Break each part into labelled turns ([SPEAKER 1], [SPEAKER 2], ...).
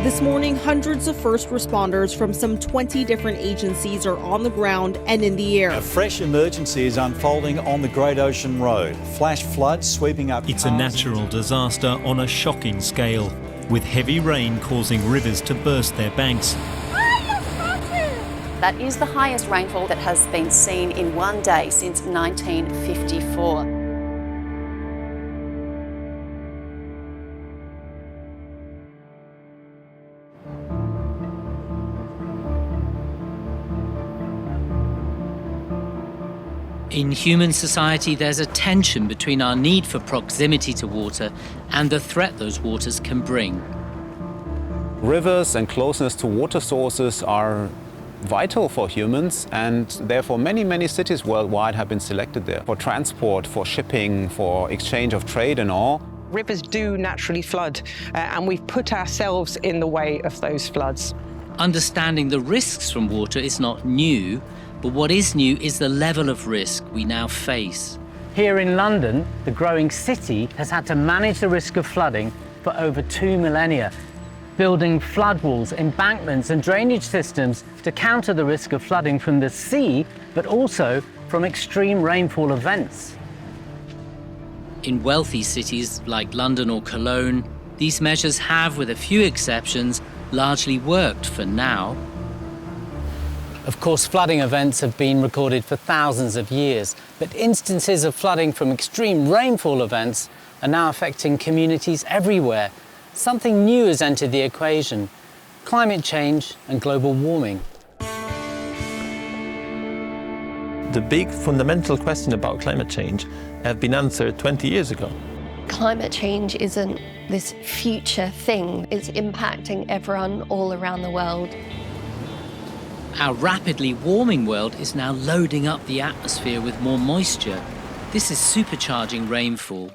[SPEAKER 1] This morning, hundreds of first responders from some 20 different agencies are on the ground and in the air.
[SPEAKER 2] A fresh emergency is unfolding on the Great Ocean Road. Flash floods sweeping up.
[SPEAKER 3] It's a natural disaster on a shocking scale, with heavy rain causing rivers to burst their banks.
[SPEAKER 4] That is the highest rainfall that has been seen in one day since 1954.
[SPEAKER 5] In human society, there's a tension between our need for proximity to water and the threat those waters can bring.
[SPEAKER 6] Rivers and closeness to water sources are vital for humans, and therefore many cities worldwide have been selected there for transport, for shipping, for exchange of trade and all.
[SPEAKER 7] Rivers do naturally flood, and we've put ourselves in the way of those floods.
[SPEAKER 5] Understanding the risks from water is not new, but what is new is the level of risk we now face.
[SPEAKER 8] Here in London, the growing city has had to manage the risk of flooding for over 2 millennia, building flood walls, embankments and drainage systems to counter the risk of flooding from the sea, but also from extreme rainfall events.
[SPEAKER 5] In wealthy cities like London or Cologne, these measures have, with a few exceptions, largely worked for now.
[SPEAKER 8] Of course, flooding events have been recorded for thousands of years, but instances of flooding from extreme rainfall events are now affecting communities everywhere. Something new has entered the equation: climate change and global warming.
[SPEAKER 9] The big fundamental question about climate change have been answered 20 years ago.
[SPEAKER 10] Climate change isn't this future thing. It's impacting everyone all around the world.
[SPEAKER 5] Our rapidly warming world is now loading up the atmosphere with more moisture. This is supercharging rainfall.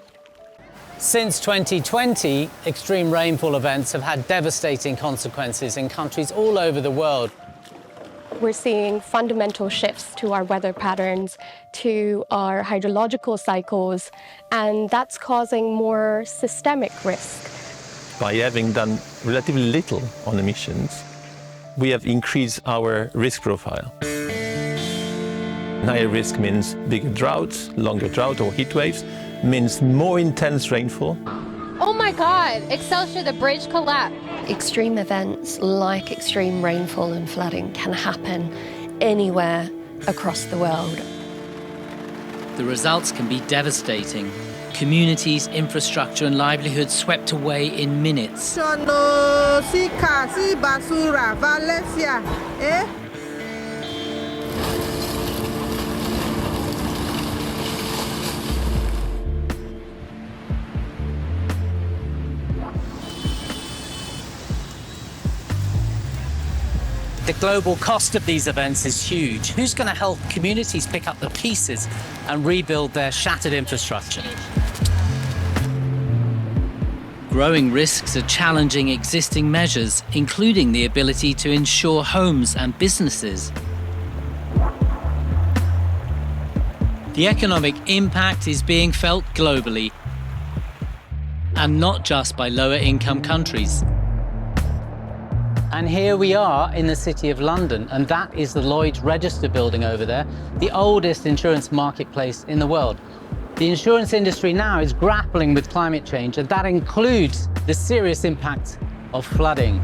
[SPEAKER 8] Since 2020, extreme rainfall events have had devastating consequences in countries all over the world.
[SPEAKER 10] We're seeing fundamental shifts to our weather patterns, to our hydrological cycles, and that's causing more systemic risk.
[SPEAKER 9] By having done relatively little on emissions, we have increased our risk profile. Higher risk means bigger droughts, longer drought or heat waves, means more intense rainfall.
[SPEAKER 11] Oh my God, Excelsior, the bridge collapsed.
[SPEAKER 10] Extreme events like extreme rainfall and flooding can happen anywhere across the world.
[SPEAKER 5] The results can be devastating. Communities, infrastructure and livelihoods swept away in minutes.
[SPEAKER 8] The global cost of these events is huge. Who's going to help communities pick up the pieces and rebuild their shattered infrastructure?
[SPEAKER 5] Growing risks are challenging existing measures, including the ability to insure homes and businesses. The economic impact is being felt globally, and not just by lower-income countries.
[SPEAKER 8] And here we are in the City of London, and that is the Lloyd's Register building over there, the oldest insurance marketplace in the world. The insurance industry now is grappling with climate change, and that includes the serious impact of flooding.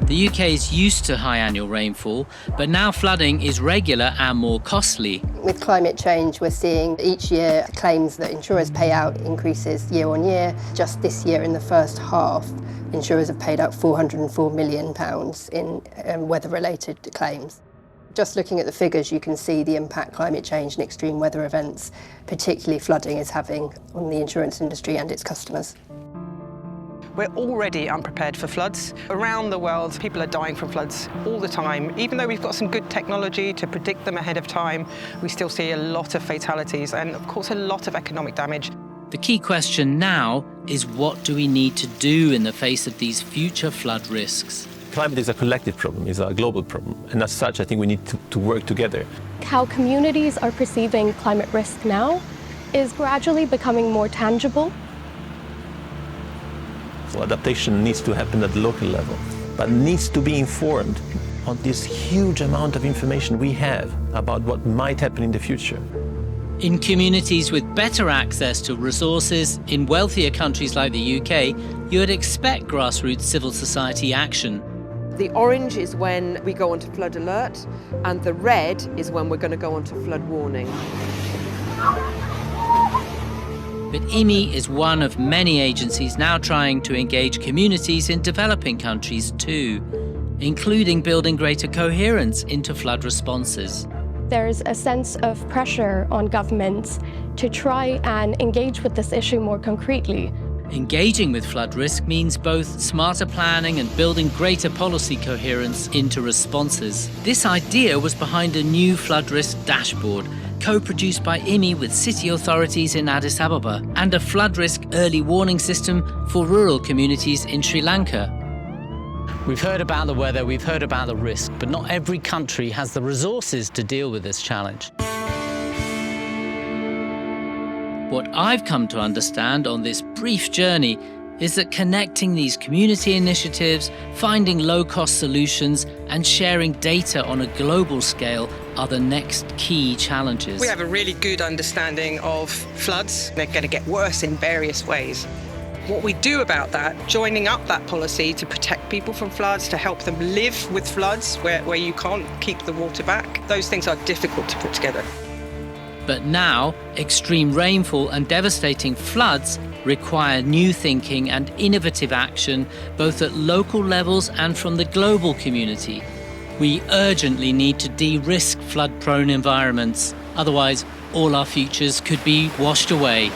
[SPEAKER 5] The UK is used to high annual rainfall, but now flooding is regular and more costly.
[SPEAKER 12] With climate change, we're seeing each year claims that insurers pay out increases year on year. Just this year, in the first half, insurers have paid out £404 million in weather-related claims. Just looking at the figures, you can see the impact climate change and extreme weather events, particularly flooding, is having on the insurance industry and its customers.
[SPEAKER 7] We're already unprepared for floods. Around the world, people are dying from floods all the time. Even though we've got some good technology to predict them ahead of time, we still see a lot of fatalities and, of course, a lot of economic damage.
[SPEAKER 5] The key question now is, what do we need to do in the face of these future flood risks?
[SPEAKER 9] Climate is a collective problem, is a global problem, and as such, I think we need to work together.
[SPEAKER 10] How communities are perceiving climate risk now is gradually becoming more tangible.
[SPEAKER 9] So adaptation needs to happen at the local level, but needs to be informed on this huge amount of information we have about what might happen in the future.
[SPEAKER 5] In communities with better access to resources, in wealthier countries like the UK, you would expect grassroots civil society action.
[SPEAKER 13] The orange is when we go onto flood alert, and the red is when we're going to go onto flood warning.
[SPEAKER 5] But IWMI is one of many agencies now trying to engage communities in developing countries too, including building greater coherence into flood responses.
[SPEAKER 10] There's a sense of pressure on governments to try and engage with this issue more concretely.
[SPEAKER 5] Engaging with flood risk means both smarter planning and building greater policy coherence into responses. This idea was behind a new flood risk dashboard, co-produced by IWMI with city authorities in Addis Ababa, and a flood risk early warning system for rural communities in Sri Lanka.
[SPEAKER 8] We've heard about the weather, we've heard about the risk, but not every country has the resources to deal with this challenge.
[SPEAKER 5] What I've come to understand on this brief journey is that connecting these community initiatives, finding low-cost solutions, and sharing data on a global scale are the next key challenges.
[SPEAKER 7] We have a really good understanding of floods. They're going to get worse in various ways. What we do about that, joining up that policy to protect people from floods, to help them live with floods where you can't keep the water back, those things are difficult to put together.
[SPEAKER 5] But now, extreme rainfall and devastating floods require new thinking and innovative action, both at local levels and from the global community. We urgently need to de-risk flood-prone environments. Otherwise, all our futures could be washed away.